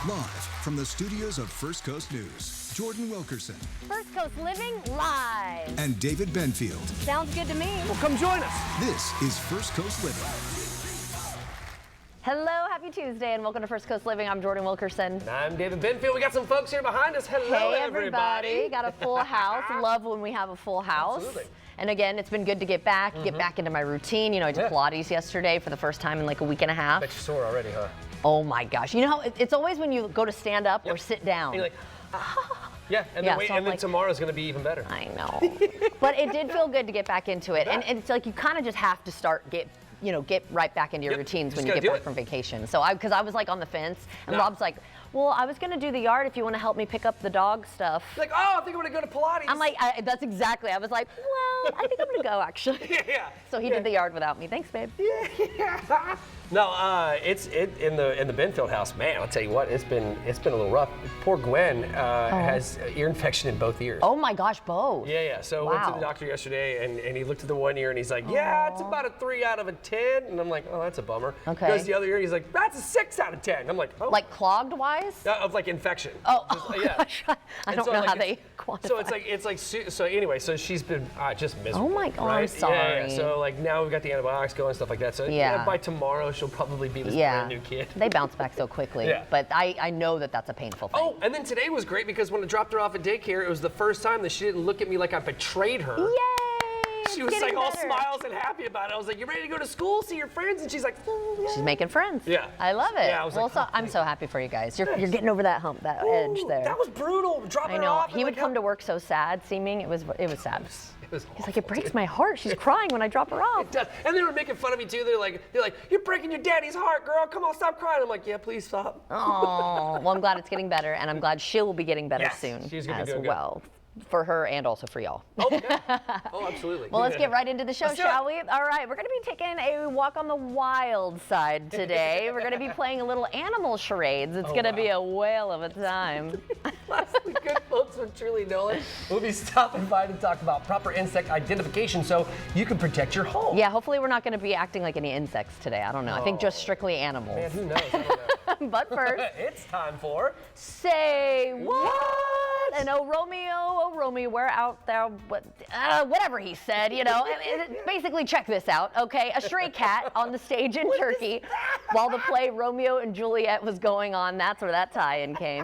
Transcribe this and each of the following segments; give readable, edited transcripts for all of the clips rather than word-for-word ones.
Live from the studios of First Coast News, Jordan Wilkerson First Coast Living live. and David Benfield. Sounds good to me. Well, come join us. This is First Coast Living. Hello, happy Tuesday, and welcome to First Coast Living. I'm Jordan Wilkerson. And I'm David Benfield. We got some folks here behind us. Hello, Hey, everybody. Got a full house. Love when we have a full house. Absolutely. And again, it's been good to get back into my routine. You know, I did Pilates yesterday for the first time in like a week and a half. Bet you're sore already, huh? Oh my gosh. You know how it's always when you go to stand up or sit down. And you're like, yeah, and Yeah, then, so I'm like, tomorrow's going to be even better. I know. But it did feel good to get back into it. And it's like you kind of just have to get right back into your routines when you get back from vacation. So because I was like on the fence, and Rob's like, well, I was going to do the yard if you want to help me pick up the dog stuff. Like, oh, I think I'm going to go to Pilates. I'm like, that's exactly. I was like, well, I think I'm going to go actually. Yeah. So he did the yard without me. Thanks, babe. Yeah. No, it's in the Benfield house. Man, I'll tell you what, it's been a little rough. Poor Gwen has ear infection in both ears. Oh my gosh, both. Yeah. So I went to the doctor yesterday, and he looked at the one ear, and he's like, yeah, it's about a 3 out of a 10. And I'm like, oh, that's a bummer. Okay. Goes to the other ear, he's like, that's a 6 out of 10. And I'm like, oh. Like clogged wise? Of like infection. Oh, yeah. Gosh. I don't know how they quantify. So so anyway, so she's been just miserable. Oh my God, right? I'm sorry. Yeah. So like now we've got the antibiotics going, stuff like that. So by tomorrow she'll probably be this brand new kid. They bounce back so quickly. Yeah. But I know that that's a painful thing. Oh, and then today was great because when I dropped her off at daycare, it was the first time that she didn't look at me like I betrayed her. Yay! She was like all smiles and happy about it. I was like, "You ready to go to school, see your friends?" And she's like, She's making friends. Yeah. I love it. Yeah, I was like, I'm so happy for you guys. You're getting over that hump, that edge there. That was brutal. Dropping I her know. off. He would come to work so sad, seeming it was sad. He's He's like, it breaks my heart. She's crying when I drop her off. It does. And they were making fun of me too. They're like, you're breaking your daddy's heart, girl. Come on, stop crying. I'm like, yeah, please stop. Oh, well, I'm glad it's getting better, and I'm glad she'll be getting better soon she's gonna be as doing well. For her and also for y'all. Oh, yeah. Oh, absolutely. Well, let's get right into the show, Let's do shall it. we? All right, we're going to be taking a walk on the wild side today. We're going to be playing a little animal charades. It's going to be a whale of a time. Lastly, good folks with Truly Nolan. We'll be stopping by to talk about proper insect identification so you can protect your home. Yeah, hopefully we're not going to be acting like any insects today. I don't know. I think just strictly animals. Man, who knows? I don't know. But first, it's time for Say What? And oh Romeo, we're out there, whatever he said, you know. Basically, check this out, okay? A stray cat on the stage in Turkey while the play Romeo and Juliet was going on. That's where that tie-in came.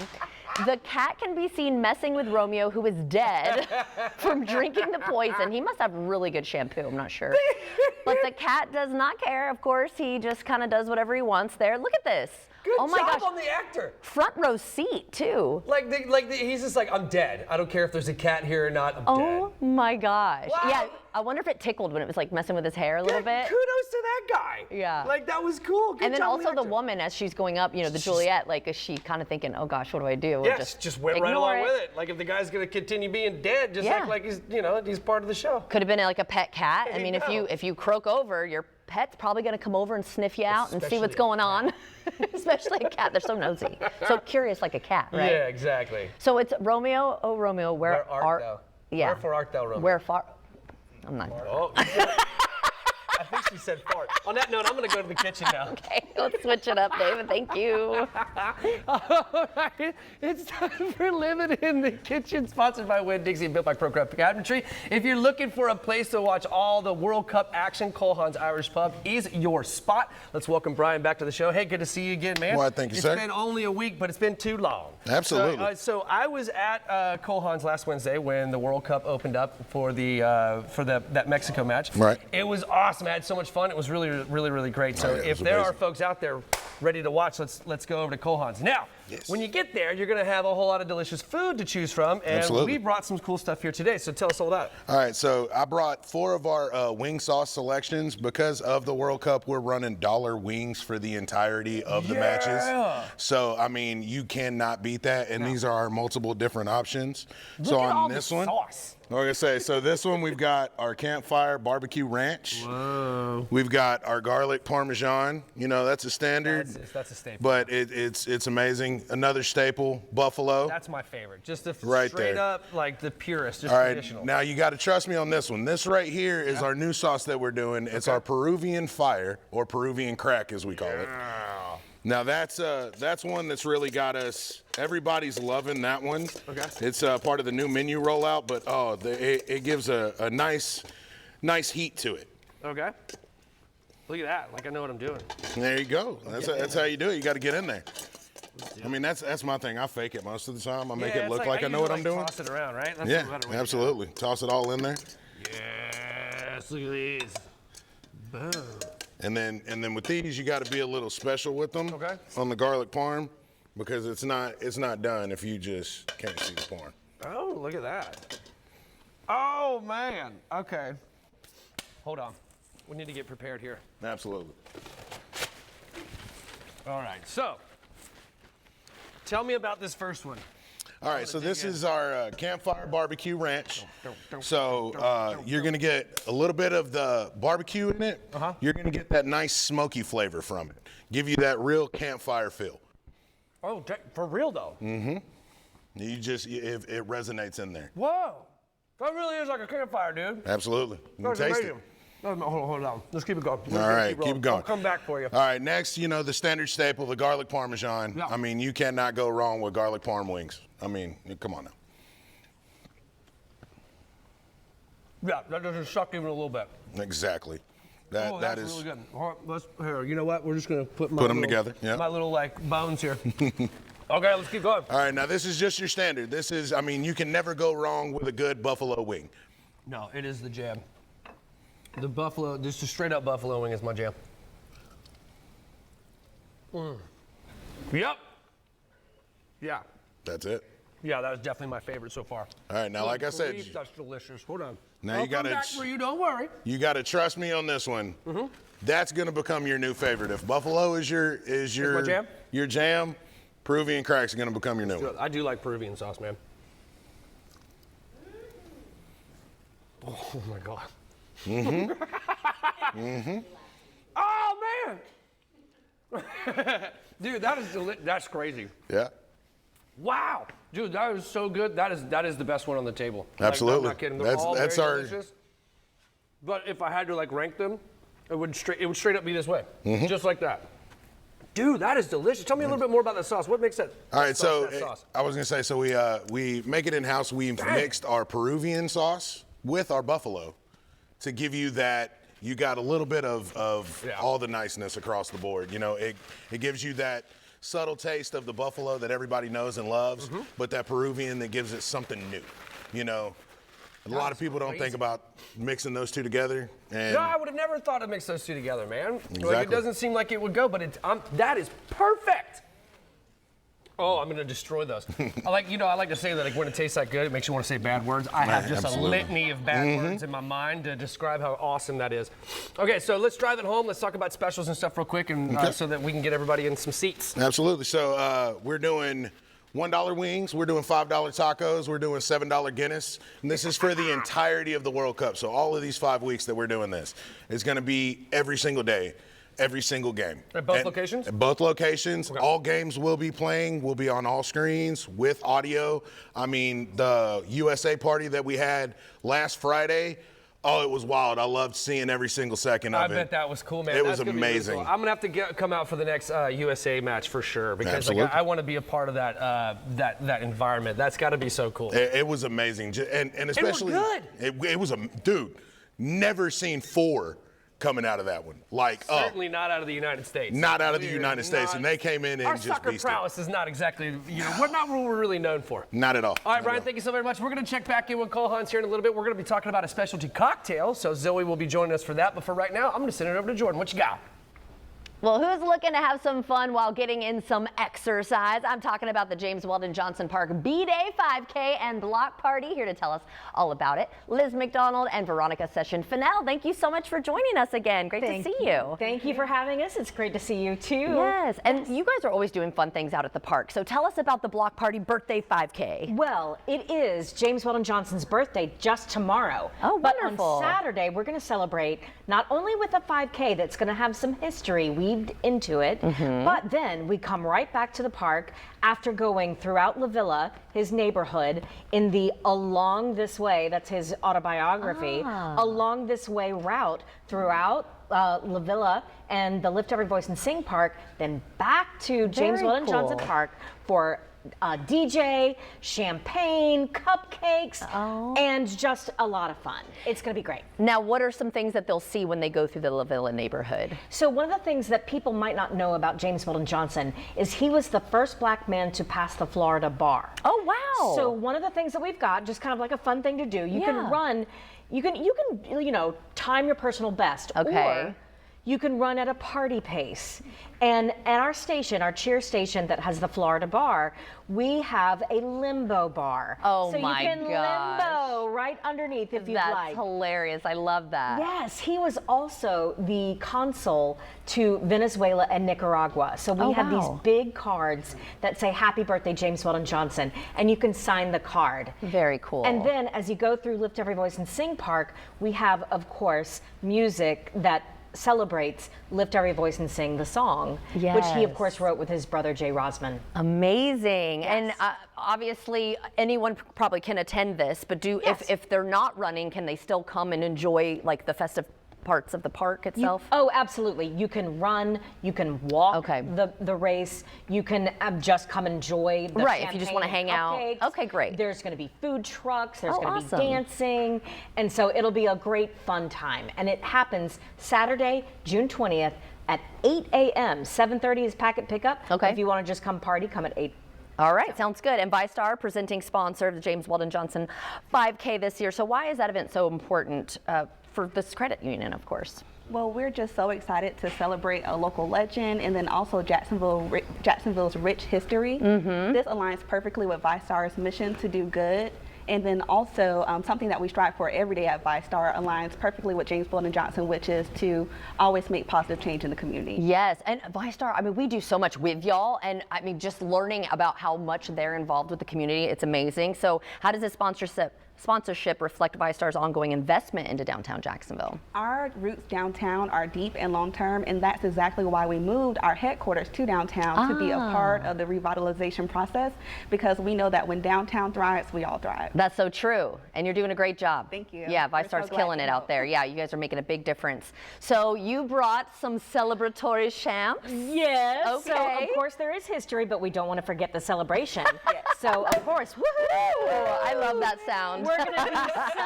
The cat can be seen messing with Romeo, who is dead from drinking the poison. He must have really good shampoo, I'm not sure. But the cat does not care, of course. He just kind of does whatever he wants there. Look at this. Good my job gosh. on the actor. Front row seat, too. He's just like, I'm dead. I don't care if there's a cat here or not. I'm dead. Oh my gosh. Wow. Yeah, I wonder if it tickled when it was like messing with his hair a little bit. Kudos to that guy. Yeah. Like, that was cool. Good And then job, also the actor. woman, as she's going up, you know, the Juliet, like, is she kind of thinking, oh gosh, what do I do? Yeah, just went right ignore along with it. Like, if the guy's going to continue being dead, just act like he's part of the show. Could have been like a pet cat. I There mean, you go. if you croak over, your pet's probably going to come over and sniff you out and see what's Especially a going on. Especially a cat. They're so nosy. So curious like a cat, right? Yeah, exactly. So it's Romeo, oh Romeo, where art thou? Yeah. Wherefore art thou, Romeo? Where far? I'm not. Oh, I think she said fart. On that note, I'm going to go to the kitchen now. Okay, let's switch it up, David. Thank you. All right, it's time for Living in the Kitchen, sponsored by Winn-Dixie and built by ProCraft Cabinetry. If you're looking for a place to watch all the World Cup action, Cole Haan's Irish Pub is your spot. Let's welcome Brian back to the show. Hey, good to see you again, man. Well, thank you, sir. It's been only a week, but it's been too long. Absolutely. So I was at Cole Haan's last Wednesday when the World Cup opened up for that Mexico match. Right. It was awesome. I had so much fun. It was really, really, really great. So yeah, it if was there are amazing. folks out there ready to watch, let's go over to Cole Haan's. Now, when you get there, you're going to have a whole lot of delicious food to choose from, and Absolutely. we brought some cool stuff here today. So tell us all that. All right, so I brought 4 of our wing sauce selections. Because of the World Cup, we're running dollar wings for the entirety of the matches. So, I mean, you cannot beat that, and these are our multiple different options. Look so at all on this the one, sauce. like I say, so this one we've got our campfire barbecue ranch. Whoa. We've got our garlic parmesan. You know, that's a standard. That's a staple. But it's amazing. Another staple, buffalo. That's my favorite. Just the Right straight there. up, like the purest, just All right, traditional. now you got to trust me on this one. This right here is our new sauce that we're doing. It's our Peruvian fire, or Peruvian crack as we call it. Now that's one that's really got us. Everybody's loving that one. Okay. It's part of the new menu rollout, but it gives a nice heat to it. Okay. Look at that. Like I know what I'm doing. There you go. That's how you do it. You got to get in there. I mean, that's my thing. I fake it most of the time. I make it look like I know what I'm doing. Toss it around, right? That's Yeah, the better way to absolutely. Toss it all in there. Yes, look at these. Boom. And then with these, you got to be a little special with them. Okay. On the garlic parm, because it's not done if you just can't see the parm. Oh, look at that. Oh, man. Okay. Hold on. We need to get prepared here. Absolutely. All right. So, tell me about this first one. All right, so this is our campfire barbecue ranch. So you're gonna get a little bit of the barbecue in it. You're gonna get that nice smoky flavor from it. Give you that real campfire feel. Oh, for real though? You it resonates in there. Whoa. That really is like a campfire, dude. Absolutely. You can That's taste it. amazing. Hold on. Let's keep it going. All right, keep it going. I'll come back for you. All right, next, the standard staple, the garlic parmesan. Yeah. I mean, you cannot go wrong with garlic parm wings. I mean, come on now. Yeah, that doesn't suck even a little bit. Exactly. Oh, that that's is. really good. All right, here, you know what? We're just gonna put them together, yeah. my little like bones here. Okay, let's keep going. All right, now this is just your standard. This is, I mean, you can never go wrong with a good buffalo wing. No, it is the jam. The buffalo, just a straight up buffalo wing is my jam. Yep. Yeah. That's it. Yeah, that was definitely my favorite so far. All right, now like I said, Beef, that's delicious. Hold on. Now I'll you gotta- come back for you. Don't worry. you got to trust me on this one. That's gonna become your new favorite. If buffalo is your my jam? your jam, Peruvian cracks are gonna become your new one. I do like Peruvian sauce, man. Oh my god. Oh man. Dude, that's crazy. Yeah. Wow, dude, that is so good. That is the best one on the table. Like, Absolutely. I'm not kidding. They're That's- all that's very our- delicious. But if I had to like rank them, it would straight up be this way, just like that. Dude, that is delicious. Tell me a little bit more about the sauce. What makes that? All right, sauce, so that sauce? I was gonna say, so we make it in house. We've mixed our Peruvian sauce with our buffalo to give you that. You got a little bit of all the niceness across the board. It gives you that subtle taste of the buffalo that everybody knows and loves, but that Peruvian that gives it something new. A lot of people don't think about mixing those two together. And No, I would have never thought to mix those two together, man. Like, it Exactly. doesn't seem like it would go, but that is perfect. Oh, I'm gonna destroy those. I like to say that like when it tastes that good, it makes you want to say bad words. I have just Absolutely. a litany of bad words in my mind to describe how awesome that is. Okay, so let's drive it home. Let's talk about specials and stuff real quick, and so that we can get everybody in some seats. Absolutely. So we're doing $1 wings, we're doing $5 tacos, we're doing $7 Guinness. And this is for the entirety of the World Cup. So all of these 5 weeks that we're doing this, it's going to be every single day, every single game. At both locations? At both locations. Okay. All games will be playing. We'll be on all screens with audio. I mean, the USA party that we had last Friday, oh, it was wild. I loved seeing every single second of it. I bet that was cool, man. It That's was gonna be really amazing. cool. I'm gonna have to come out for the next USA match for sure because like, Absolutely. I want to be a part of that environment. That's got to be so cool. It was amazing, and especially good. It was a dude. Never seen 4 coming out of that one. Like Certainly not out of the United States. not out of the We are United States, not- and they came in and Our just soccer beasted. prowess is not exactly, we're not what we're really known for. Not at all. All right, Not Brian, at all. thank you so very much. We're going to check back in with Cole Hans here in a little bit. We're going to be talking about a specialty cocktail, so Zoe will be joining us for that. But for right now, I'm going to send it over to Jordan. What you got? Well, who's looking to have some fun while getting in some exercise? I'm talking about the James Weldon Johnson Park B-Day 5K and block party. Here to tell us all about it, Liz McDonald and Veronica Session-Fennell. Thank you so much for joining us again. Great to see you. Thank you for having us. It's great to see you too. Yes, and you guys are always doing fun things out at the park. So tell us about the block party birthday 5K. Well, it is James Weldon Johnson's birthday just tomorrow. Oh, But wonderful. on Saturday, we're going to celebrate not only with a 5K that's going to have some history weaved into it, but then we come right back to the park after going throughout La Villa, his neighborhood, in the Along This Way, that's his autobiography, Along This Way route throughout La Villa and the Lift Every Voice and Sing Park, then back to James Very Weldon Johnson cool. Park for DJ, champagne, cupcakes, and just a lot of fun. It's going to be great. Now, what are some things that they'll see when they go through the La Villa neighborhood? So one of the things that people might not know about James Weldon Johnson is he was the first black man to pass the Florida bar. Oh, wow. So one of the things that we've got, just kind of like a fun thing to do, you can run, you can time your personal best. Okay. Or you can run at a party pace. And at our station, our cheer station that has the Florida bar, we have a limbo bar. Oh, so my you can gosh. limbo right underneath if you'd That's like. hilarious. I love that. Yes, he was also the consul to Venezuela and Nicaragua. So we have these big cards that say Happy Birthday James Weldon Johnson, and you can sign the card. Very cool. And then as you go through Lift Every Voice and Sing Park, we have, of course, music that celebrates Lift Every Voice and Sing the song, which he of Yes. course wrote with his brother Jay Rosman. Amazing. And obviously anyone probably can attend this, but if they're not running, can they still come and enjoy like the festive parts of the park itself? Oh, absolutely. You can run, you can walk the race, you can just come enjoy the Right, if you just wanna champagne hang out. cupcakes. Okay, great. There's going to be food trucks, there's Oh, going to awesome. be dancing, and so it'll be a great fun time. And it happens Saturday, June 20th at 8 a.m. 7:30 is packet pickup. Okay. If you want to just come party, come at 8. All right, sounds good. And ViStar, presenting sponsor of the James Weldon Johnson 5K this year. So why is that event so important for this credit union, of course? Well, we're just so excited to celebrate a local legend and then also Jacksonville's rich history. This aligns perfectly with ViStar's mission to do good. And then also something that we strive for every day at ViStar aligns perfectly with James Weldon Johnson, which is to always make positive change in the community. Yes, and ViStar, I mean, we do so much with y'all, and I mean, just learning about how much they're involved with the community, it's amazing. So how does this sponsorship reflect ViStar's ongoing investment into downtown Jacksonville? Our roots downtown are deep and long term, and that's exactly why we moved our headquarters to downtown to be a part of the revitalization process, because we know that when downtown thrives, we all thrive. That's so true, and you're doing a great job. Thank you. Yeah, We're so ViStar's glad killing to it out help. there. Yeah, you guys are making a big difference. So you brought some celebratory champs. Yes. So Okay. of course there is history, but we don't want to forget the celebration. So of course, Oh, I love that sound. we're going to be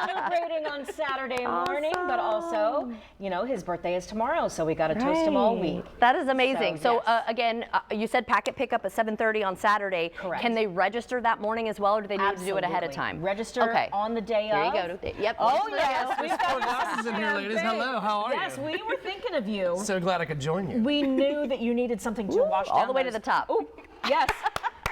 celebrating on Saturday morning, but also, you know, his birthday is tomorrow, so we got to toast him all week. That is amazing. So, yes. again, you said packet pickup at 7:30 on Saturday. Correct. Can they register that morning as well, or do they need to do it ahead of Absolutely. time? Register on the day There of. you go. Yep. Oh yes, we've got Glasses in here, ladies. Hello, how are Yes, you? we were thinking of you. So glad I could join you. We knew that you needed something to wash down all the way to those- the top. Ooh, yes.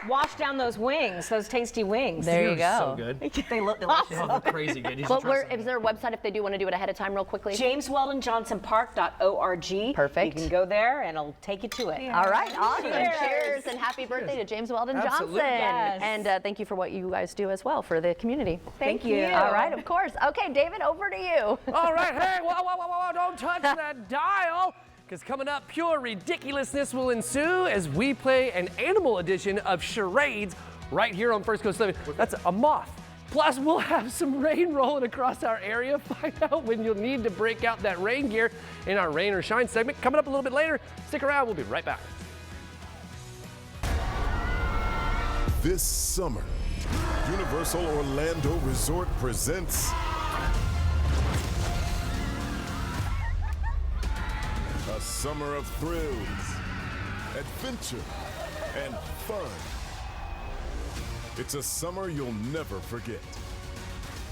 Wash down those wings, those tasty wings. There you You're go. So good. They look delicious. Oh, they're crazy good. You should But try some. is there a website if they do want to do it ahead of time, real quickly? JamesWeldonJohnsonPark.org. Perfect. You can go there and it'll take you to it. All right, awesome. Cheers. Cheers and happy birthday to James Weldon Absolutely. Johnson. Yes. And thank you for what you guys do as well for the community. Thank you. All right, of course. Okay, David, over to you. All right, hey, whoa, don't touch that dial. Because coming up, pure ridiculousness will ensue as we play an animal edition of charades right here on First Coast Living. That's a moth. Plus, we'll have some rain rolling across our area. Find out when you'll need to break out that rain gear in our Rain or Shine segment. Coming up a little bit later. Stick around, we'll be right back. This summer, Universal Orlando Resort presents a summer of thrills, adventure, and fun. It's a summer you'll never forget.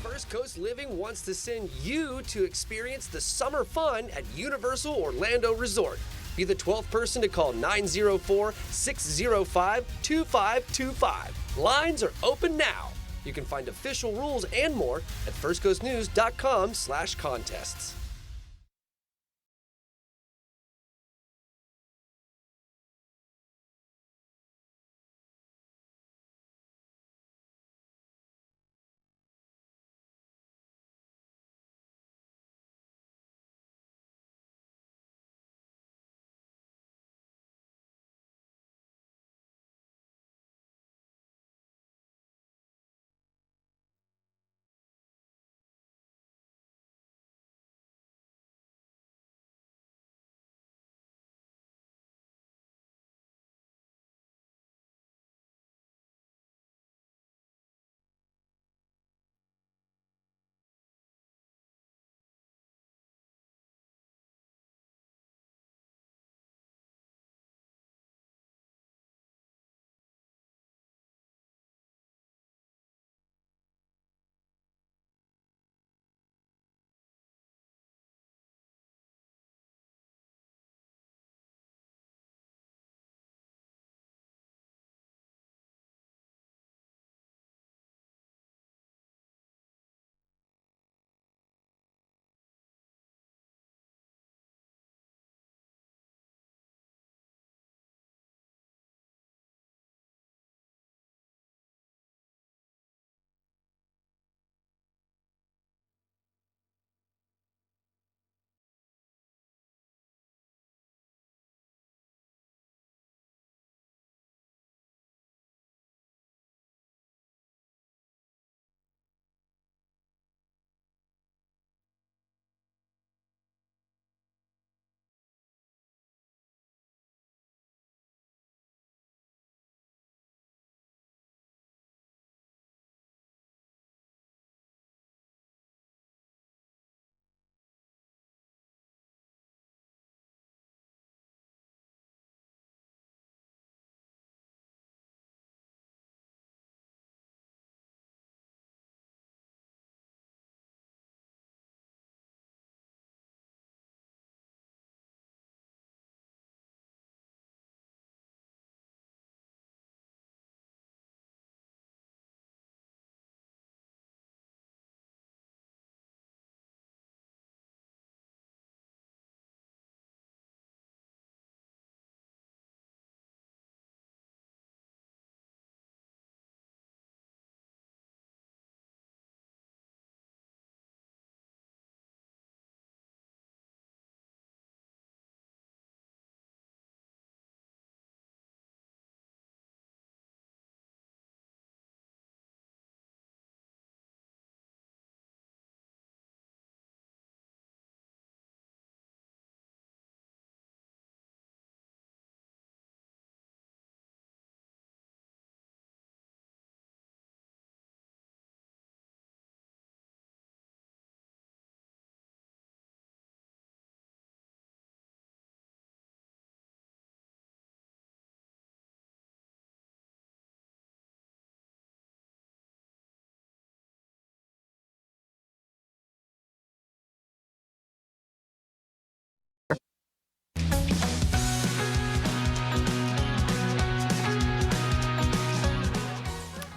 First Coast Living wants to send you to experience the summer fun at Universal Orlando Resort. Be the 12th person to call 904-605-2525. Lines are open now. You can find official rules and more at firstcoastnews.com/contests.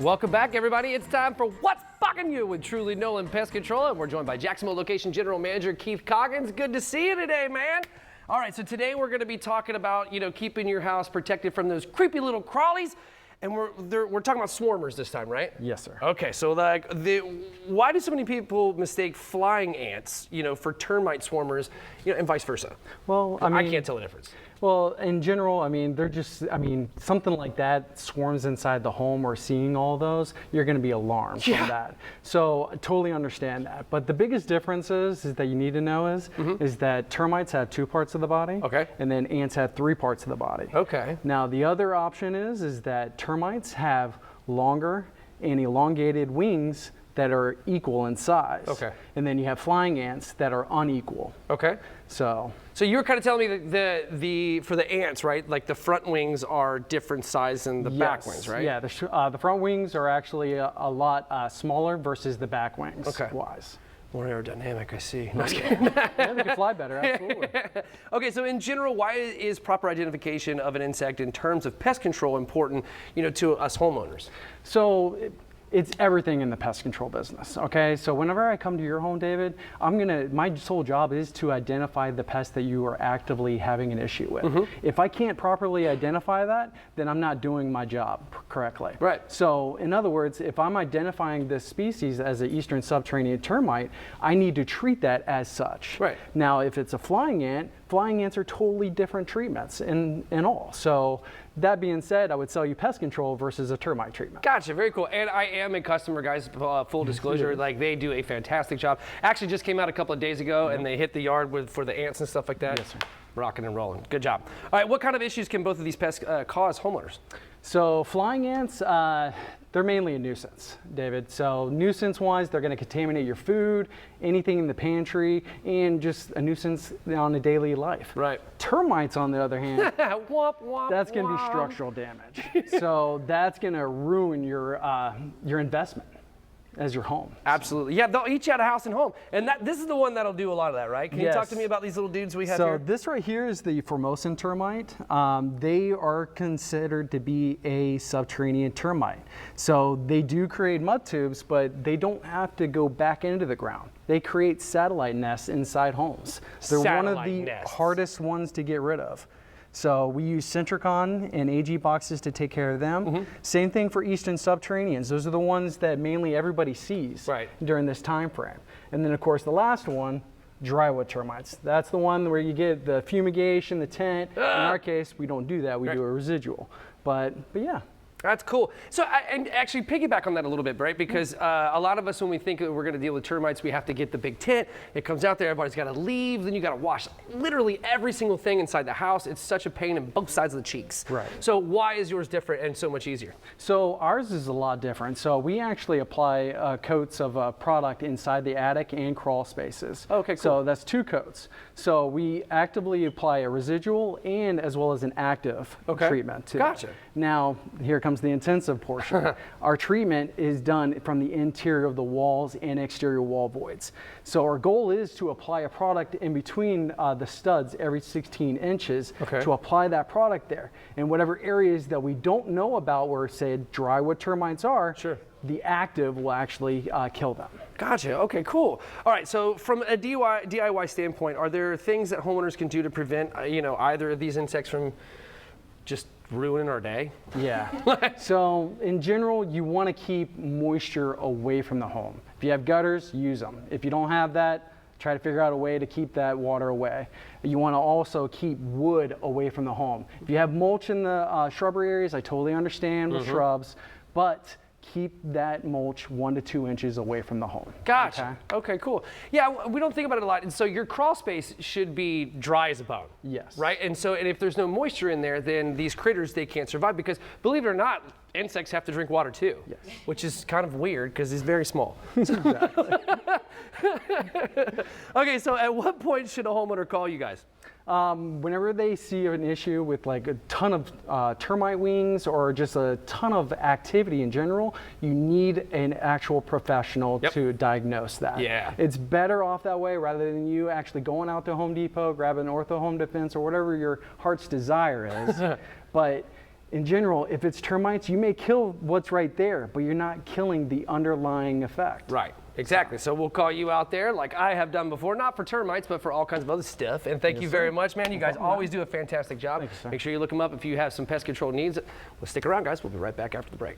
Welcome back, everybody. It's time for What's Fucking You with Truly Nolan Pest Control, and we're joined by Jacksonville Location General Manager Keith Coggins. Good to see you today, man. All right, so today we're going to be talking about, keeping your house protected from those creepy little crawlies, and we're talking about swarmers this time, right? Yes, sir. Okay, so why do so many people mistake flying ants, for termite swarmers, and vice versa? Well, I can't tell the difference. Well, in general, they're just, something like that swarms inside the home or seeing all those, you're going to be alarmed from that. So I totally understand that. But the biggest difference is that you need to know is that termites have 2 parts of the body. Okay. And then ants have 3 parts of the body. Okay. Now, the other option is that termites have longer and elongated wings that are equal in size. Okay. And then you have flying ants that are unequal. Okay. So you were kind of telling me that for the ants, right? Like the front wings are different size than the back wings, right? Yeah, the front wings are actually a lot smaller versus the back wings. Okay. Wise. More aerodynamic, I see. Yeah, they can fly better, absolutely. Okay, so in general, why is proper identification of an insect in terms of pest control important, to us homeowners? So it's everything in the pest control business, okay? So whenever I come to your home, David, my sole job is to identify the pest that you are actively having an issue with. If I can't properly identify that, then I'm not doing my job correctly. Right. So in other words, if I'm identifying this species as an eastern subterranean termite, I need to treat that as such. Right. Now, if it's a flying ants are totally different treatments in all. So that being said, I would sell you pest control versus a termite treatment. Gotcha, very cool. And I am a customer, guys, full disclosure. Like, they do a fantastic job. Actually just came out a couple of days ago, and they hit the yard for the ants and stuff like that. Yes, sir. Rocking and rolling. Good job. All right, what kind of issues can both of these pests cause homeowners? So flying ants, they're mainly a nuisance, David. So nuisance-wise, they're going to contaminate your food, anything in the pantry, and just a nuisance on a daily life. Right. Termites, on the other hand, Womp, womp, that's going to be womp. structural damage. So that's going to ruin your investment as your home. Absolutely. Yeah, they'll eat you out of house and home. And this is the one that'll do a lot of that, right? Can you talk to me about these little dudes we have here? So this right here is the Formosan termite. They are considered to be a subterranean termite. So they do create mud tubes, but they don't have to go back into the ground. They create satellite nests inside homes. They're one of the hardest ones to get rid of. So we use Centricon and AG boxes to take care of them. Same thing for eastern subterraneans. Those are the ones that mainly everybody sees during this time frame. And then of course the last one, drywood termites. That's the one where you get the fumigation, the tent. In our case, we don't do that. We do a residual. But yeah. That's cool. So, and actually piggyback on that a little bit, right? Because a lot of us, when we think that we're going to deal with termites, we have to get the big tent. It comes out there, everybody's got to leave, then you got to wash literally every single thing inside the house. It's such a pain in both sides of the cheeks. Right. So why is yours different and so much easier? So ours is a lot different. So we actually apply coats of a product inside the attic and crawl spaces. Okay, cool. So that's 2 coats. So we actively apply a residual and as well as an active treatment too. Gotcha. Now, here comes the intensive portion. Our treatment is done from the interior of the walls and exterior wall voids. So our goal is to apply a product in between the studs every 16 inches to apply that product there. And whatever areas that we don't know about where, say, drywood termites are, the active will actually kill them. Gotcha. Okay, cool. All right, so from a DIY standpoint, are there things that homeowners can do to prevent, either of these insects from just ruining our day? Yeah. So in general, you want to keep moisture away from the home. If you have gutters, use them. If you don't have that, try to figure out a way to keep that water away. You want to also keep wood away from the home. If you have mulch in the shrubbery areas, I totally understand with shrubs, but keep that mulch 1 to 2 inches away from the home. Gotcha. Okay, cool. Yeah, we don't think about it a lot. And so your crawl space should be dry as a bone. Yes. Right? And so, and if there's no moisture in there, then these critters, they can't survive because, believe it or not, insects have to drink water too. Yes. Which is kind of weird because it's very small. Exactly. Okay, so at what point should a homeowner call you guys? Whenever they see an issue with like a ton of termite wings or just a ton of activity in general, you need an actual professional to diagnose that. Yeah. It's better off that way rather than you actually going out to Home Depot, grabbing an Ortho Home Defense or whatever your heart's desire is. But in general, if it's termites, you may kill what's right there, but you're not killing the underlying effect. Right. Exactly. So we'll call you out there like I have done before, not for termites, but for all kinds of other stuff. And thank you very much, man. You guys always do a fantastic job. Make sure you look them up if you have some pest control needs. Well, stick around, guys. We'll be right back after the break.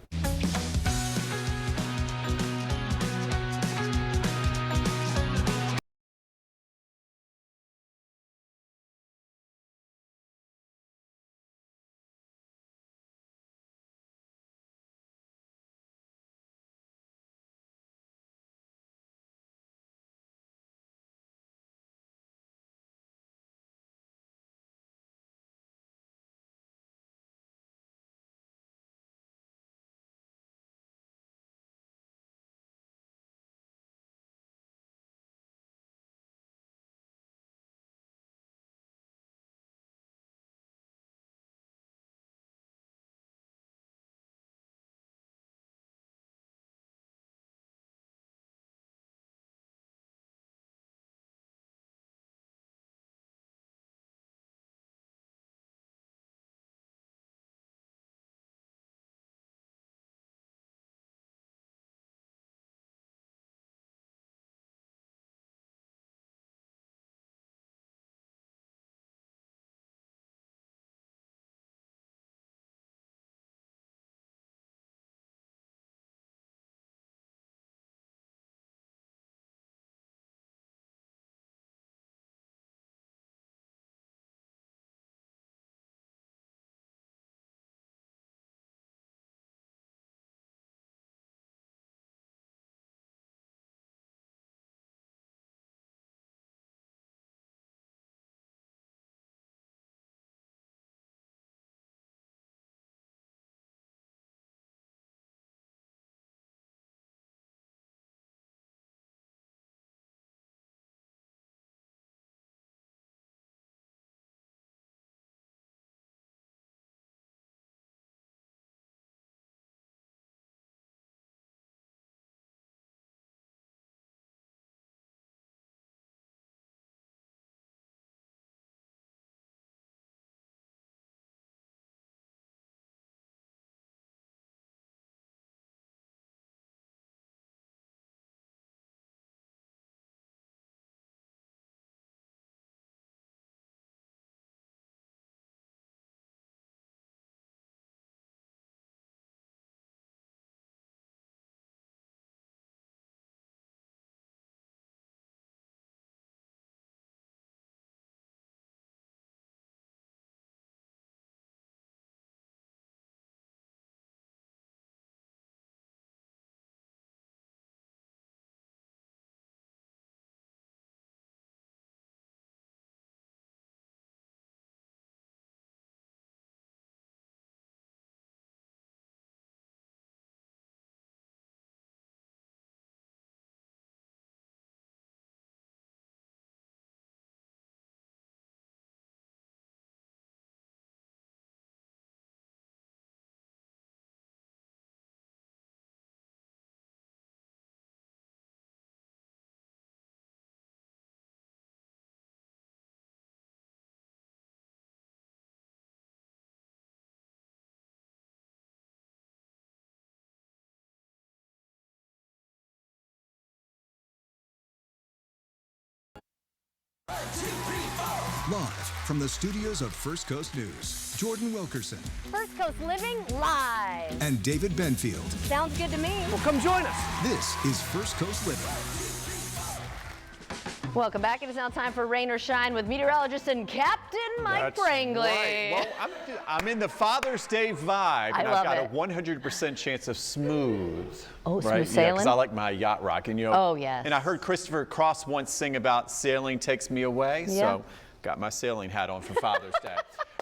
Live from the studios of First Coast News, Jordan Wilkerson First Coast Living live. and David Benfield. Sounds good to me. Well, come join us. This is First Coast Living. Welcome back. It is now time for Rain or Shine with meteorologist and Captain Mike That's Brangley. right. Well, I'm in the Father's Day vibe, and love I've got it. a 100% chance of smooth. Oh, smooth right? sailing? Because I like my yacht rock, and Oh, yes. And I heard Christopher Cross once sing about sailing takes me away, Yeah. so got my sailing hat on for Father's Day.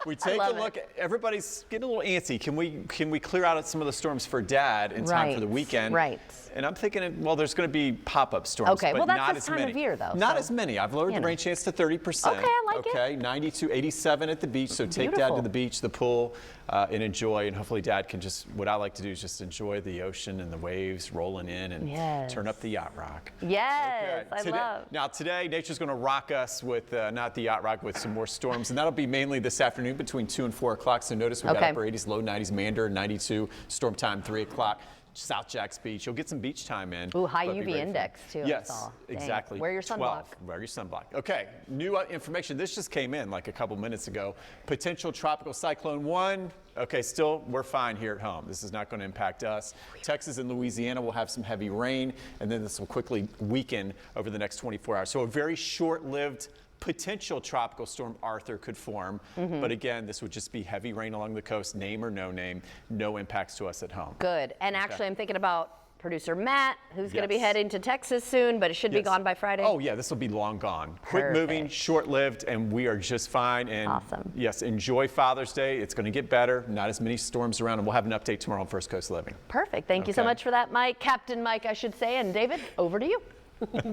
We take a love look. it. Everybody's getting a little antsy. Can we clear out some of the storms for Dad in time for the Right, weekend? right. And I'm thinking, well, there's going to be pop-up storms, Okay, but well, that's not this as time of many. year, though, Not so, as many. I've lowered you the know. rain chance to 30%. Okay, I like it. Okay, 92, 87 at the beach. So take Dad Beautiful. to the beach, the pool, and enjoy. And hopefully Dad can just, what I like to do is just enjoy the ocean and the waves rolling in and Yes. turn up the yacht rock. Yes, Okay, I love. Now today, nature's going to rock us with, not the yacht rock, with some more storms. And that'll be mainly this afternoon. afternoon between 2 and 4 o'clock. So notice we've got Okay. upper 80s, low 90s, Mandarin 92, storm time 3 o'clock. South Jacks Beach. You'll get some beach time in. Ooh, high but be UV ready for it. index, too, I Yes, saw. Dang. exactly. Wear your 12. sunblock. Wear your sunblock. Okay, new information. This just came in like a couple minutes ago. Potential tropical cyclone 1. Okay, still, we're fine here at home. This is not going to impact us. Texas and Louisiana will have some heavy rain, and then this will quickly weaken over the next 24 hours. So a very short-lived potential tropical storm Arthur could form. But again, this would just be heavy rain along the coast, name or no name, no impacts to us at home. Good. And actually, I'm thinking about producer Matt, who's going to be Yes. heading to Texas soon, but it should be Yes. gone by Friday. Oh yeah, this will be long gone. Quick moving, Perfect. short-lived, and we are just fine. And Awesome. yes, enjoy Father's Day. It's going to get better. Not as many storms around, and we'll have an update tomorrow on First Coast Living. Perfect. Thank you so Okay. much for that, Mike. Captain Mike, I should say. And David, over to you.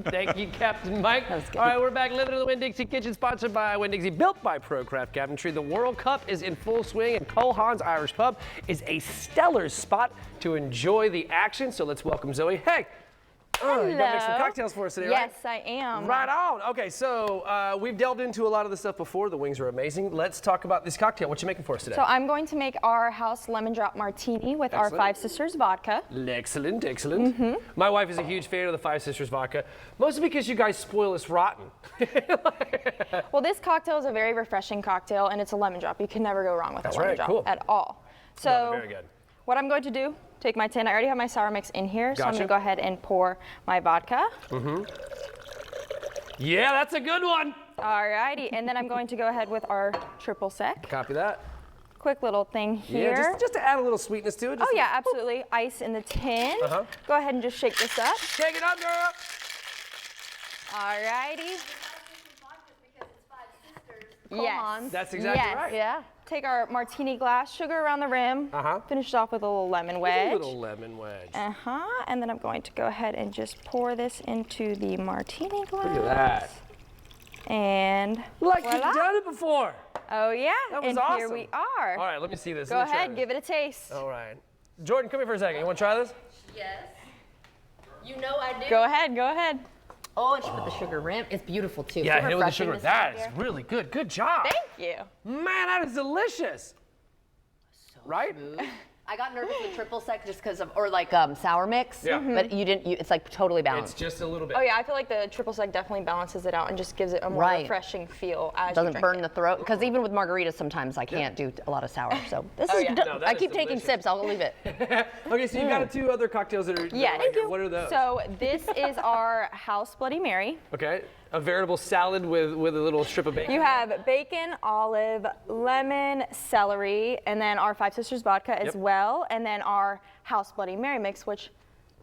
Thank you, Captain Mike. was good. All right, we're back. Living in the Winn-Dixie Kitchen, sponsored by Winn-Dixie, built by ProCraft Cabinetry. The World Cup is in full swing, and Cole Haan's Irish Pub is a stellar spot to enjoy the action. So let's welcome Zoe. Hey, you got to make some Hello. cocktails for us today, right? Yes, I am. Right on. Okay, so we've delved into a lot of the stuff before. The wings are amazing. Let's talk about this cocktail. What you making for us today? So I'm going to make our house lemon drop martini with our Excellent. Five Sisters vodka. Excellent, excellent. My wife is a huge fan of the Five Sisters vodka, mostly because you guys spoil us rotten. Well, this cocktail is a very refreshing cocktail, and it's a lemon drop. You can never go wrong with That's a lemon right, drop cool. at all. So Love it, very good. what I'm going to do, take my tin. I already have my sour mix in here, so I'm Gotcha. going to go ahead and pour my vodka. Yeah, that's a good one. Alrighty, and then I'm going to go ahead with our triple sec. Copy that. Quick little thing here. Yeah, just to add a little sweetness to it. Oh just yeah, absolutely. Ice in the tin. Uh-huh. Go ahead and just shake this up. Shake it up, girl. Alrighty. Yes. That's exactly yes. right. Yeah. Take our martini glass, sugar around the rim. Uh-huh. Finish it off with a little lemon A wedge. little lemon wedge. And then I'm going to go ahead and just pour this into the martini glass. Look at that. And Like voila. you've done it before. Oh yeah. That was and awesome. here we are. All right, let me see this. Go Let me try ahead, this. give it a taste. All right. Jordan, come here for a second. You want to try this? Yes. You know I do. Go ahead, go ahead. Oh, and she put the sugar rim. It's beautiful, too. Yeah, So hit it with the refreshing sugar. this time That of is year. really good. Good job. Thank you. Man, that is delicious. Right? I got nervous with triple sec just because of, or like sour mix. Yeah. But you didn't, it's like totally It's balanced. just a little bit. Oh yeah, I feel like the triple sec definitely balances it out and just gives it a more Right. refreshing feel as you Doesn't drink burn it. the throat. Because even with margaritas, sometimes I can't do a lot of sour. So this Oh, is, yeah. No, that I is keep taking delicious. sips. I'll leave it. Okay, so you got two other cocktails that are. Yeah, that are right. What are those? So this is our house Bloody Mary. Okay, a veritable salad with a little strip of bacon. You have bacon, olive, lemon, celery, and then our Five Sisters vodka as Yep. well, and then our house Bloody Mary mix, which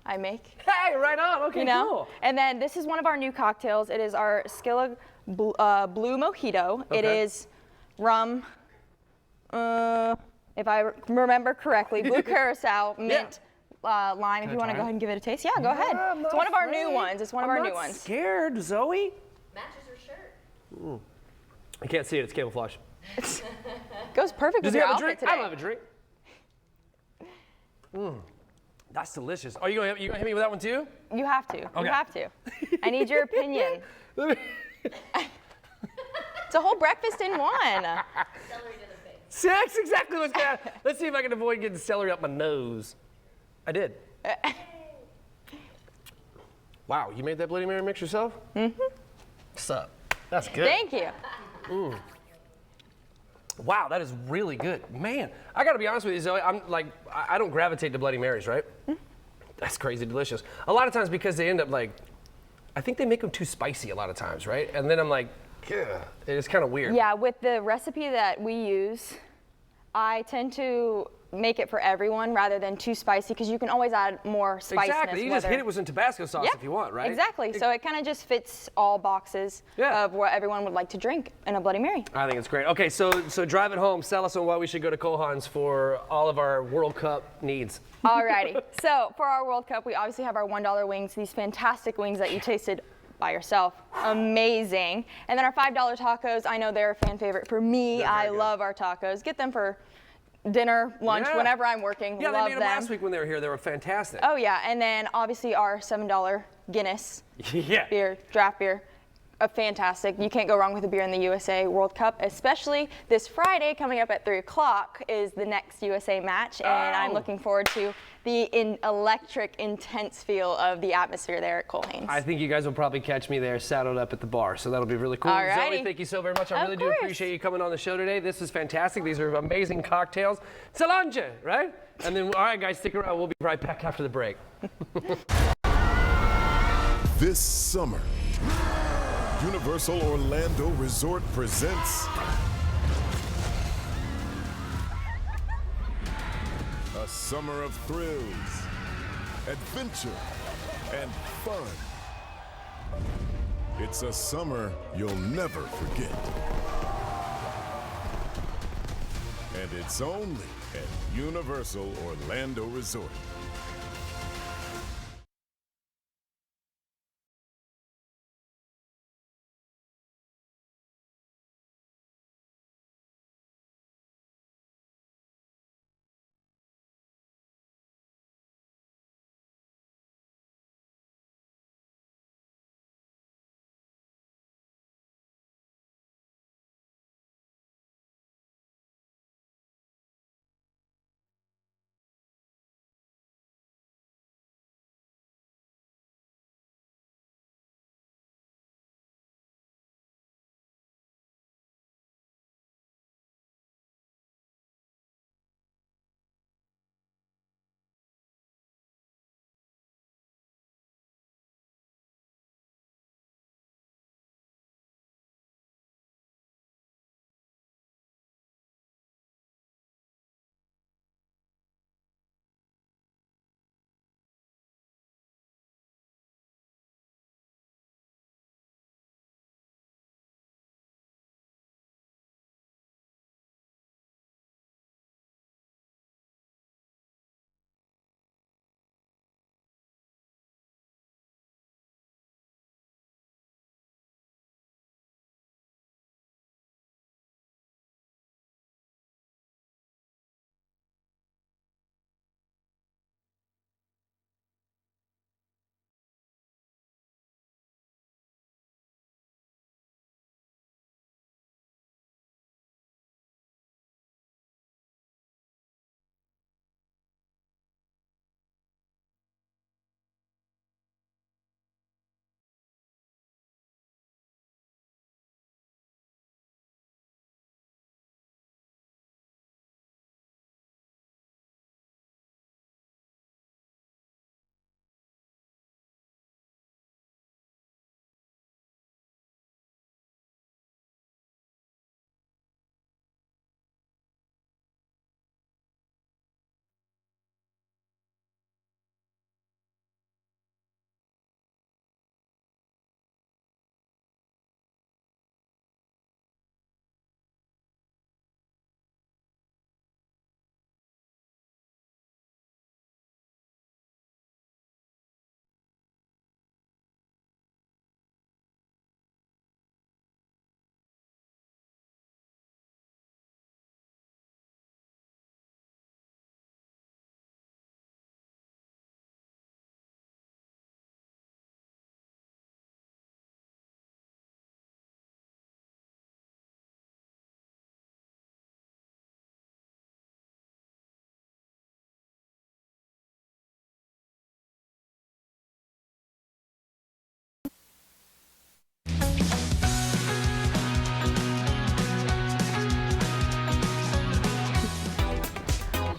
I make. Hey, right on. Okay, You know, cool. and then this is one of our new cocktails. It is our Skilla Blue Mojito. It Okay. is rum, if I remember correctly, blue curacao, mint, lime. If you want to try go it? ahead and give it a taste, yeah, go ahead. I'm It's not one of our new afraid. ones. It's one of I'm our not new ones. Scared, Zoe? Matches her shirt. I can't see it. It's camouflage. Goes perfect Does with he your have a outfit drink? today. I don't have a drink. That's delicious. Are you gonna hit me with that one too? You have to. Okay. You have to. I need your opinion. It's a whole breakfast in one. See, that's exactly what's gonna happen. Let's see if I can avoid getting celery up my nose. I did. Wow, you made that Bloody Mary mix yourself? Mm-hmm. What's up? That's good. Thank you. Wow, that is really good. Man, I gotta be honest with you, Zoe. I'm like, I don't gravitate to Bloody Marys, right? That's crazy delicious. A lot of times because they end up like, I think they make them too spicy a lot of times, right? And then I'm like, ugh, it's kind of weird. Yeah, with the recipe that we use, I tend to make it for everyone rather than too spicy because you can always add more spiciness. Exactly. You just whether- hit it with some Tabasco sauce Yeah, if you want, right? Exactly. So it kind of just fits all boxes Yeah. of what everyone would like to drink in a Bloody Mary. I think it's great. Okay, so drive it home. Sell us on why we should go to Cole Haan's for all of our World Cup needs. Alrighty. So for our World Cup, we obviously have our $1 wings, these fantastic wings that you tasted by yourself. Amazing. And then our $5 tacos. I know they're a fan favorite for me. They're very I good. love our tacos. Get them for dinner, lunch, Yeah. whenever I'm working. Yeah, love they made them last week when they were here. They were fantastic. Oh yeah, and then obviously our $7 Guinness Yeah. beer, draft beer. fantastic. You can't go wrong with a beer in the USA World Cup, especially this Friday coming up at 3 o'clock is the next USA match, and I'm looking forward to the electric, intense feel of the atmosphere there at Cole Haynes. I think you guys will probably catch me there saddled up at the bar, so that'll be really cool. Alrighty. Zoe, thank you so very much. I really do appreciate you coming on the show today. This is fantastic. These are amazing cocktails. Solange, right? And then, all right, guys, stick around. We'll be right back after the break. This summer, Universal Orlando Resort presents a summer of thrills, adventure, and fun. It's a summer you'll never forget. And it's only at Universal Orlando Resort.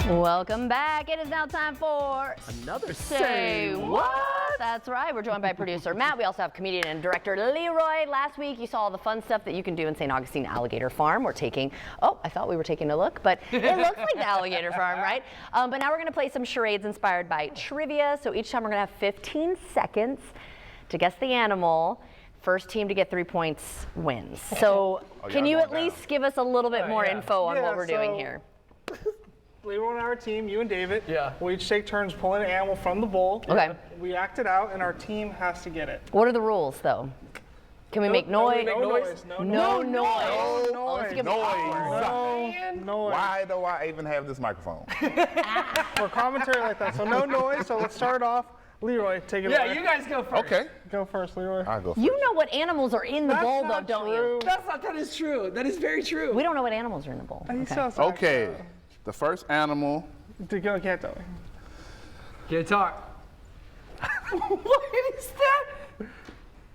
Welcome back. It is now time for Another Say What? That's right. We're joined by producer Matt. We also have comedian and director Leroy. Last week, you saw all the fun stuff that you can do in St. Augustine Alligator Farm. We're taking, I thought we were taking a look, but it looks like the Alligator Farm, right? But now we're going to play some charades inspired by trivia. So each time we're going to have 15 seconds to guess the animal. First team to get 3 points wins. So can you at least give us a little bit more info on what we're doing here? Leroy and our team, you and David, Yeah. we each take turns pulling an animal from the bowl. Okay. We act it out, and our team has to get it. What are the rules, though? Can we make noise? No noise. No noise. No Oh, this is noise. gonna be awkward. Noise. Why do I even have this microphone? For commentary like that. So no noise. So let's start off. Leroy, take it Yeah, away. you guys go first. Okay. Go first, Leroy. I'll go first. You know what animals are in the That's bowl, though, not don't true. That is true. That is very true. you? We don't know what animals are in the bowl. He Okay. sounds like, Okay. The first animal. Go, can't tell me. Guitar. What is that?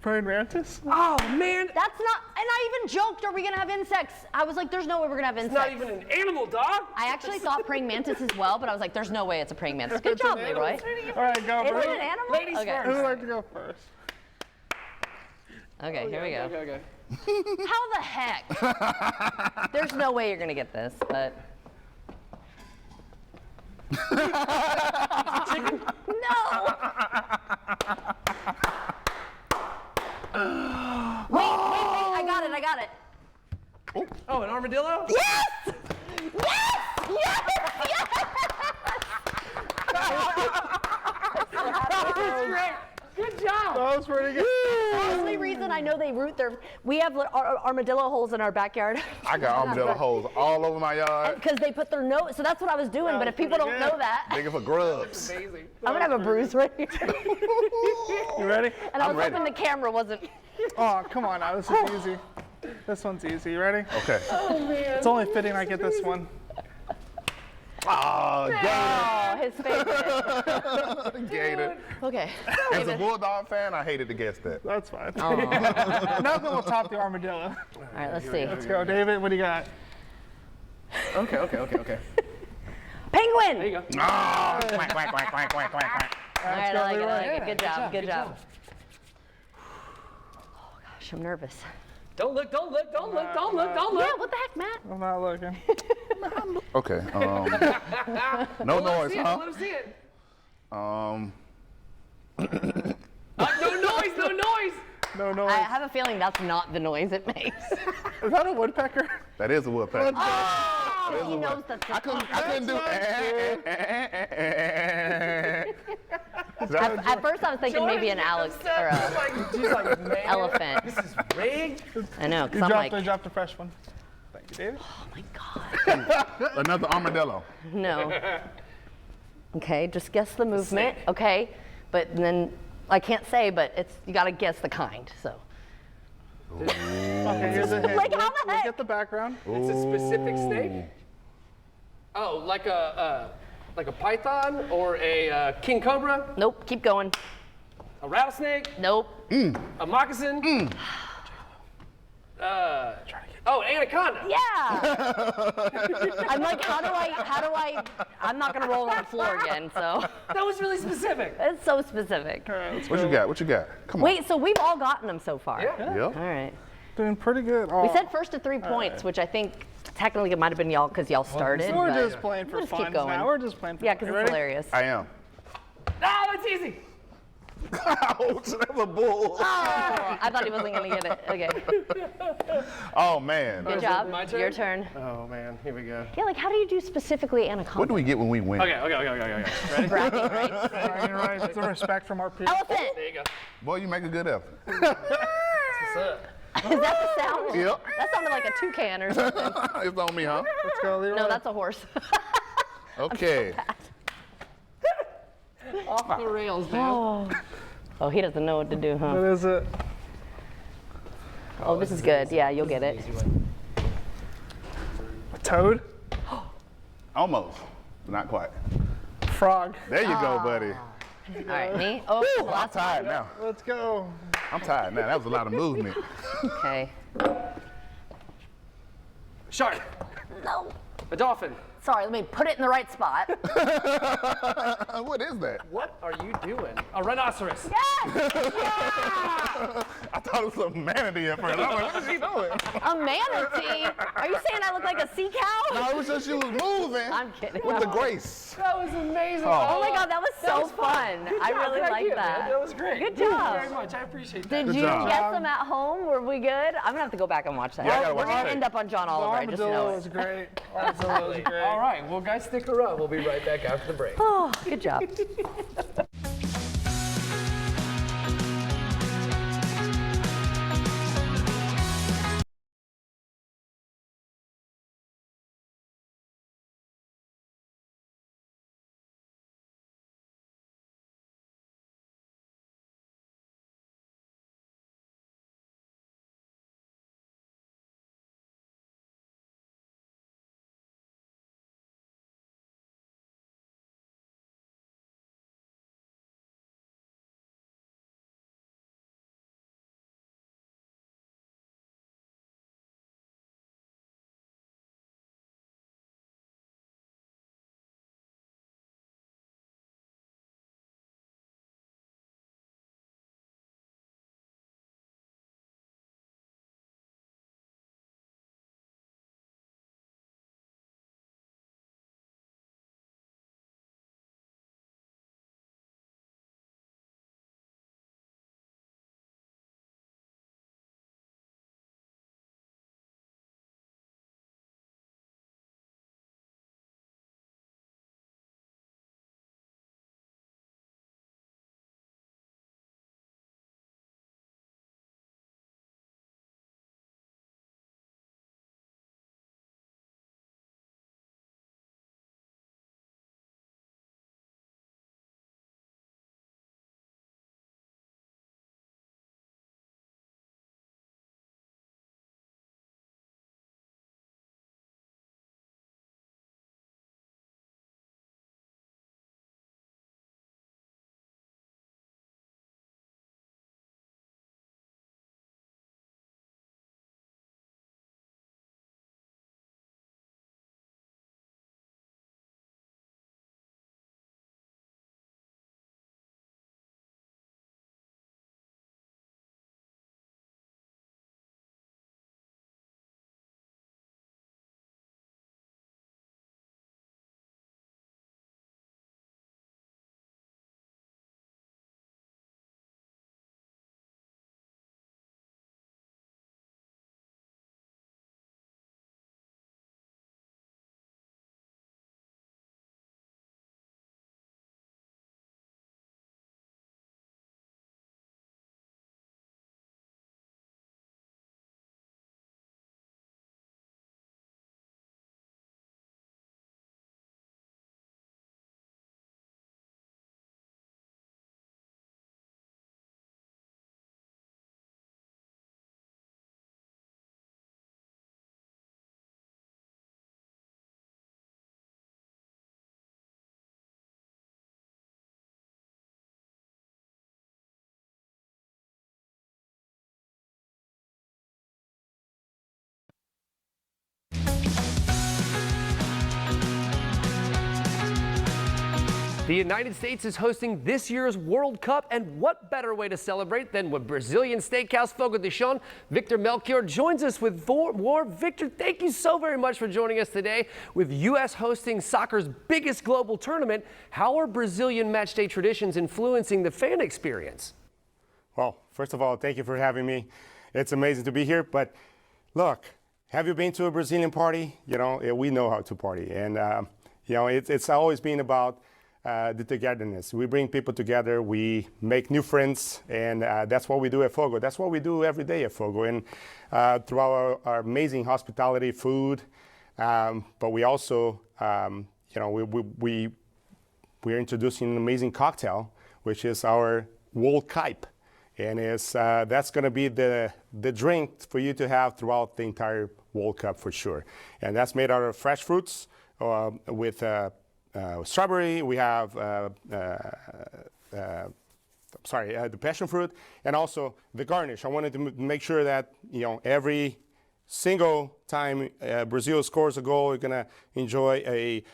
Praying mantis? Oh, man. That's not, and I even joked, are we gonna have insects? I was like, there's no way we're gonna have It's insects. not even an animal, dog. I actually thought praying mantis as well, but I was like, there's no way it's a praying mantis. Good job, Leroy. All right, go Is first. it an animal? Ladies okay. Who would like to go first? Okay, here we go. Okay. How the heck? There's no way you're gonna get this, but. No! Wait, I got it. Oh, an armadillo? Yes! Yes! Yes! Yes! That was great. Good job. That was pretty good. The only reason I know they root we have armadillo holes in our backyard. I got armadillo holes all over my yard. Because they put their nose, so that's what I was doing, but if people don't know that, Digging for grubs. Amazing. I'm gonna have a bruise right here. You ready? And I was ready. hoping the camera wasn't. Oh, come on now. This is easy. This one's easy. You ready? Okay. It's only fitting I get this one. Oh, Oh, his favorite. Gator. Gator. Okay. As a Bulldog fan, I hated to guess that. That's fine. Nothing will top the armadillo. All right, let's see. Let's go, David. What do you got? Okay. Penguin! There you go. Oh, quack, quack, quack, quack, quck, quack, quack. All right, I like it. Good job. Good job. Oh gosh, I'm nervous. Don't look. Yeah, what the heck, Matt? I'm not looking. Okay. No noise, huh? Let him see it. Um, No noise. No noise. I have a feeling that's not the noise it makes. Is that a woodpecker? that is a woodpecker. Oh, he knows that's I couldn't do. At first, I was thinking maybe an Alex or a She's like, man, elephant. this is rigged. I know, You because I'm like, dropped a fresh one. Thank you, David. oh my god. Another armadillo. No. Okay, just guess the movement. Okay, but then I can't say, but you got to guess the kind. So. Okay, here's a hint. Like, how the Look heck? at the background. It's a specific snake. Oh, like a python or a king cobra, Nope. Keep going. a rattlesnake, Nope. a moccasin. Oh, anaconda. Yeah. I'm like, how do I? I'm not gonna roll on the floor again. So That was really specific. it's so specific. What you got? What you got? Come on. Wait, so we've all gotten them so far. Yeah. Yep. All right. Doing pretty good. We said first to 3 points, which I think technically it might have been y'all because y'all started. We're but just playing for we'll just keep fun going. now. We're just playing for Yeah, fun. because You it's ready? hilarious. I am. Oh, that's easy. Ouch, that's a bull. Oh, I thought he wasn't gonna get it. Okay. Oh, man. Good job. my turn? Your turn. Oh man, here we go. Yeah, like how do you do specifically anaconda? What do we get when we win? Okay. Ready? Bragging rights. You're right. It's a respect from our people. Elephant. There you go. Boy, you make a good effort. What's up? Is that the sound? Yep. That sounded like a toucan or something. It's on me, huh? Let's go, Leroy. No, that's a horse. Okay. Off the rails, man. Oh, he doesn't know what to do, huh? What is it? Oh, this is good. Yeah, you'll get it. A toad? Almost. But not quite. Frog. There you go, buddy. All right, me. Oh, I'm last one. tired now. Let's go. I'm tired now. That was a lot of movement. Okay. Shark. No. A dolphin. Sorry, let me put it in the right spot. What is that? What are you doing? A rhinoceros. Yes! I thought it was a manatee at first. I was like, what is she doing? A manatee? Are you saying I look like a sea cow? No, it was just she was moving I'm kidding. with the grace. That was amazing. Oh my god, that was so fun. Good I job. really Thank like you, that. man. That was great. Good Thank job. you very much. I appreciate that. Did Good you job. get them at home? Were we good? I'm gonna have to go back and watch that. Yeah, I gotta We're watch gonna it. end up on John The Oliver. I just know armadillo it. was great. Armadillo was great. All right. Well, guys, stick around. We'll be right back after the break. Oh, good job. The United States is hosting this year's World Cup, and what better way to celebrate than with Brazilian steakhouse Fogo de Chão? Victor Melchior joins us with more. Victor, thank you so very much for joining us today. With U.S. hosting soccer's biggest global tournament, how are Brazilian matchday traditions influencing the fan experience? Well, first of all, thank you for having me. It's amazing to be here, but look, have you been to a Brazilian party? You know, we know how to party, and you know, it's always been about the togetherness. We bring people together, we make new friends, and that's what we do at Fogo. That's what we do every day at Fogo, and through our amazing hospitality, food, but we also, you know, we're introducing an amazing cocktail, which is our World Cup, and that's going to be the drink for you to have throughout the entire World Cup for sure. And that's made out of fresh fruits with strawberry. We have the passion fruit, and also the garnish. I wanted to make sure that, you know, every single time Brazil scores a goal, you're gonna enjoy a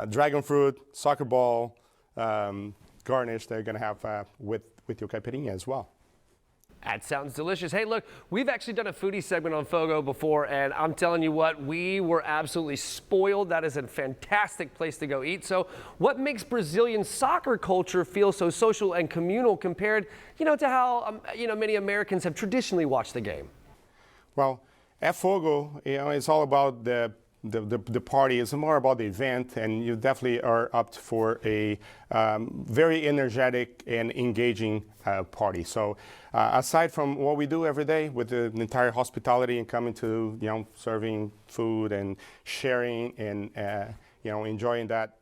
dragon fruit soccer ball garnish that you're gonna have with your caipirinha as well. That sounds delicious. Hey, look, we've actually done a foodie segment on Fogo before, and I'm telling you what, we were absolutely spoiled. That is a fantastic place to go eat. So what makes Brazilian soccer culture feel so social and communal compared, you know, to how, you know, many Americans have traditionally watched the game? Well, at Fogo, you know, it's all about the party. It's more about the event, and you definitely are up for a very energetic and engaging party. So aside from what we do every day with the entire hospitality and coming to, you know, serving food and sharing and, you know, enjoying that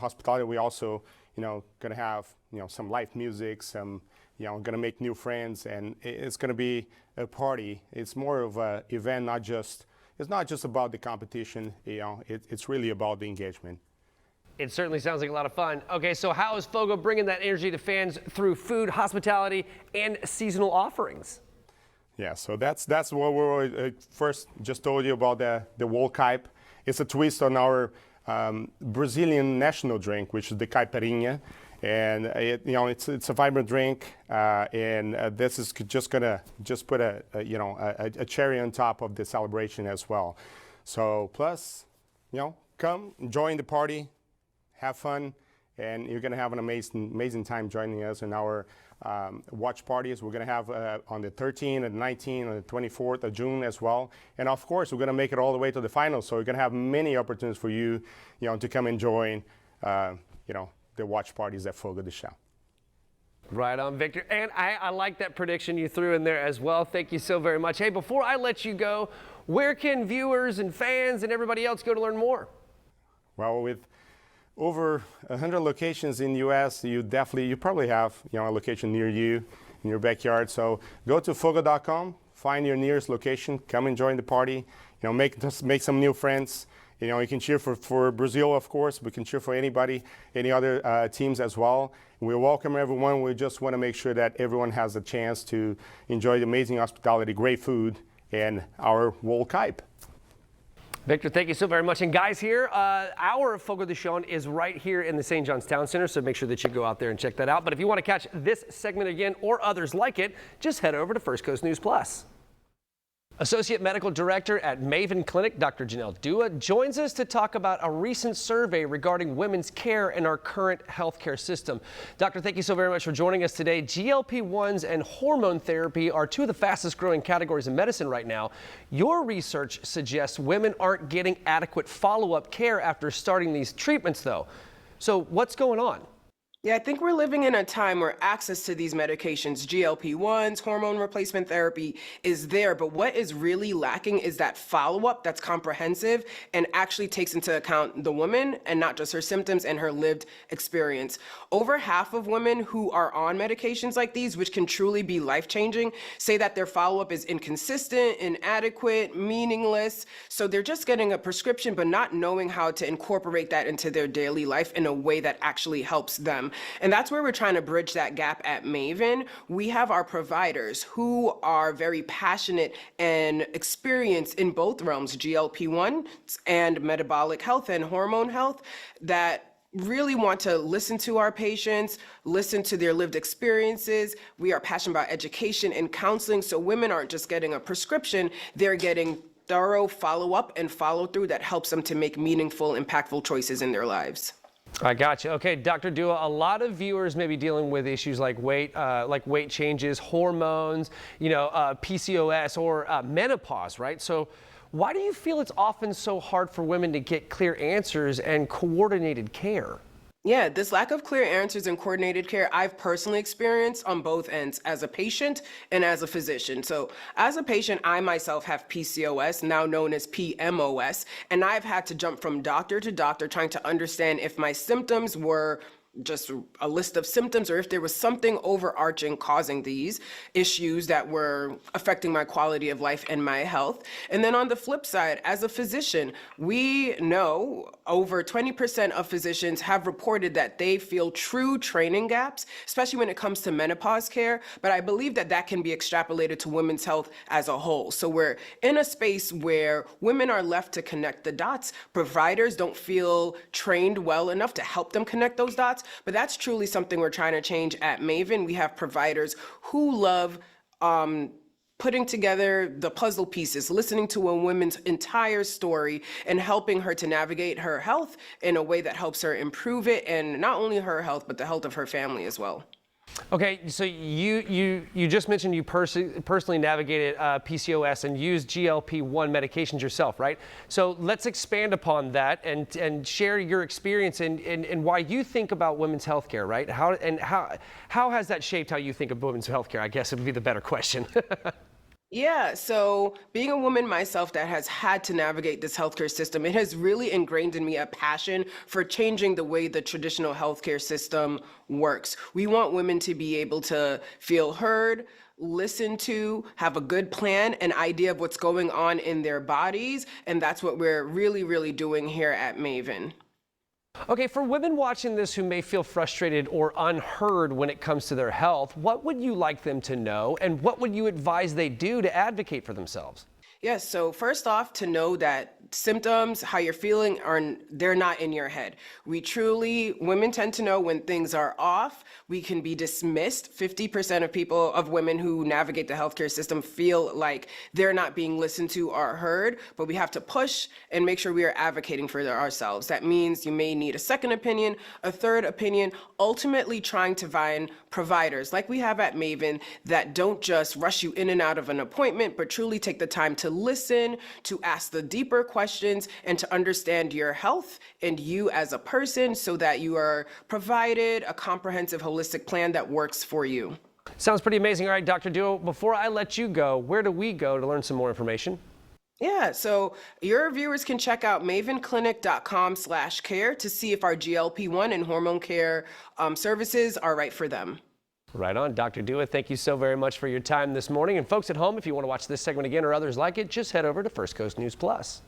hospitality, we also, you know, gonna have, you know, some live music, some, you know, gonna make new friends, and it's gonna be a party. It's more of an event, it's not just about the competition, you know, it's really about the engagement. It certainly sounds like a lot of fun. Okay, so how is Fogo bringing that energy to fans through food, hospitality, and seasonal offerings? Yeah, so that's what we first just told you about the World Cup. It's a twist on our Brazilian national drink, which is the caipirinha. And you know, it's a vibrant drink, and this is just gonna put a cherry on top of the celebration as well. So plus, you know, come join the party, have fun, and you're gonna have an amazing time joining us in our watch parties. We're gonna have on the 13th and 19th and the 24th of June as well. And of course, we're gonna make it all the way to the finals. So we're gonna have many opportunities for you, you know, to come and join, you know, the watch parties at Fogo de Chão. Right on, Victor. And I like that prediction you threw in there as well. Thank you so very much. Hey, before I let you go, where can viewers and fans and everybody else go to learn more? Well, with over 100 locations in the U.S., you probably have, you know, a location near you in your backyard. So go to fogo.com, find your nearest location, come and join the party. You know, make some new friends. You know, you can cheer for Brazil, of course. We can cheer for anybody, any other teams as well. We welcome everyone. We just want to make sure that everyone has a chance to enjoy the amazing hospitality, great food, and our World Cup. Victor, thank you so very much. And guys, here, our Fogo de Chão is right here in the St. John's Town Center, so make sure that you go out there and check that out. But if you want to catch this segment again or others like it, just head over to First Coast News Plus. Associate Medical Director at Maven Clinic, Dr. Janelle Dua, joins us to talk about a recent survey regarding women's care in our current healthcare system. Doctor, thank you so very much for joining us today. GLP-1s and hormone therapy are two of the fastest growing categories in medicine right now. Your research suggests women aren't getting adequate follow-up care after starting these treatments, though. So what's going on? Yeah, I think we're living in a time where access to these medications, GLP-1s, hormone replacement therapy, is there. But what is really lacking is that follow-up that's comprehensive and actually takes into account the woman and not just her symptoms and her lived experience. Over half of women who are on medications like these, which can truly be life-changing, say that their follow-up is inconsistent, inadequate, meaningless. So they're just getting a prescription, but not knowing how to incorporate that into their daily life in a way that actually helps them. And that's where we're trying to bridge that gap at Maven. We have our providers who are very passionate and experienced in both realms, GLP-1 and metabolic health and hormone health, that really want to listen to our patients, listen to their lived experiences. We are passionate about education and counseling, so women aren't just getting a prescription, they're getting thorough follow-up and follow-through that helps them to make meaningful, impactful choices in their lives. I got you. Okay, Dr. Dua, a lot of viewers may be dealing with issues like weight changes, hormones, PCOS, or menopause, right? So why do you feel it's often so hard for women to get clear answers and coordinated care? Yeah, this lack of clear answers and coordinated care I've personally experienced on both ends as a patient and as a physician. So as a patient, I myself have PCOS, now known as PMOS, and I've had to jump from doctor to doctor trying to understand if my symptoms were just a list of symptoms or if there was something overarching causing these issues that were affecting my quality of life and my health. And then on the flip side, as a physician, we know over 20% of physicians have reported that they feel true training gaps, especially when it comes to menopause care. But I believe that that can be extrapolated to women's health as a whole. So we're in a space where women are left to connect the dots. Providers don't feel trained well enough to help them connect those dots. But that's truly something we're trying to change at Maven. We have providers who love putting together the puzzle pieces, listening to a woman's entire story and helping her to navigate her health in a way that helps her improve it, and not only her health, but the health of her family as well. Okay, so you just mentioned you personally navigated PCOS and used GLP-1 medications yourself, right? So let's expand upon that and share your experience and why you think about women's healthcare, right? How has that shaped how you think of women's healthcare? I guess it would be the better question. Yeah, so being a woman myself that has had to navigate this healthcare system, it has really ingrained in me a passion for changing the way the traditional healthcare system works. We want women to be able to feel heard, listen to, have a good plan, an idea of what's going on in their bodies, and that's what we're really, really doing here at Maven. Okay, for women watching this who may feel frustrated or unheard when it comes to their health, what would you like them to know and what would you advise they do to advocate for themselves? Yes, so first off, to know that symptoms, how you're feeling, they're not in your head. Women tend to know when things are off. We can be dismissed. 50% of women who navigate the healthcare system feel like they're not being listened to or heard, but we have to push and make sure we are advocating for ourselves. That means you may need a second opinion, a third opinion, ultimately trying to find providers like we have at Maven that don't just rush you in and out of an appointment, but truly take the time to listen, to ask the deeper questions, and to understand your health and you as a person so that you are provided a comprehensive, holistic plan that works for you. Sounds pretty amazing. All right, Dr. Dua, before I let you go, where do we go to learn some more information? Yeah, so your viewers can check out mavenclinic.com/care to see if our GLP-1 and hormone care services are right for them. Right on. Dr. Dua, thank you so very much for your time this morning. And folks at home, if you want to watch this segment again or others like it, just head over to First Coast News Plus.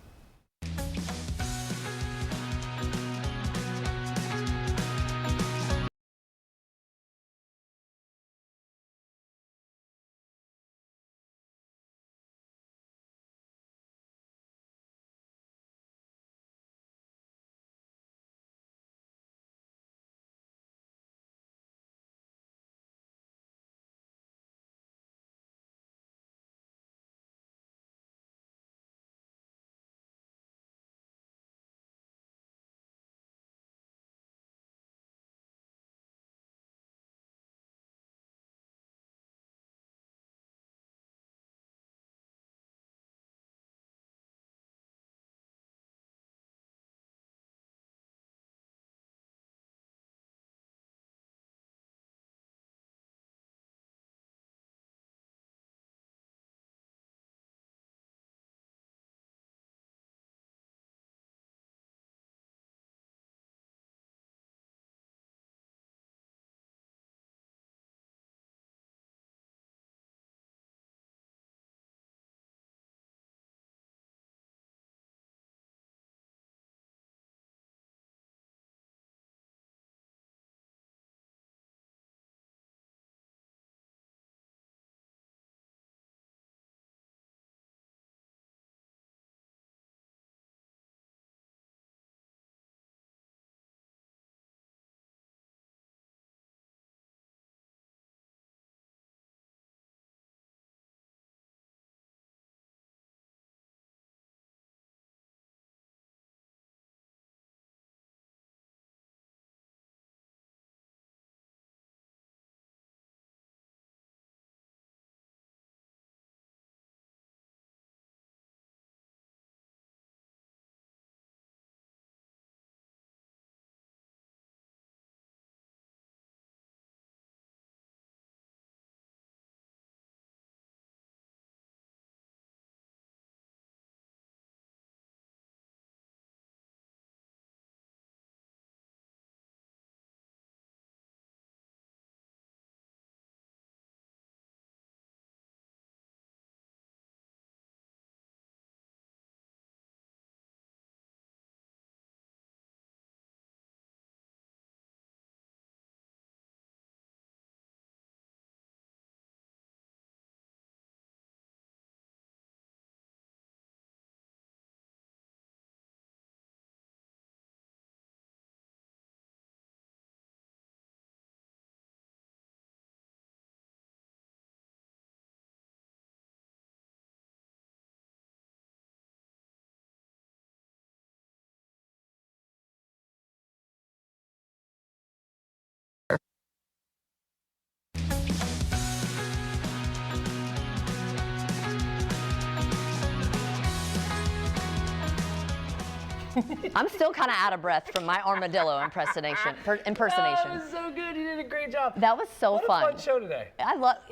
I'm still kind of out of breath from my armadillo impersonation. Oh, that was so good. You did a great job. That was so what fun. What a fun show today.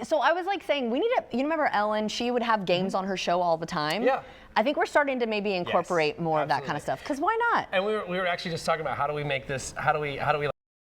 So I was like saying, we need to, you remember Ellen, she would have games on her show all the time. Yeah. I think we're starting to maybe incorporate more of that kind of stuff, because why not? And we were actually just talking about how do we make this, how do we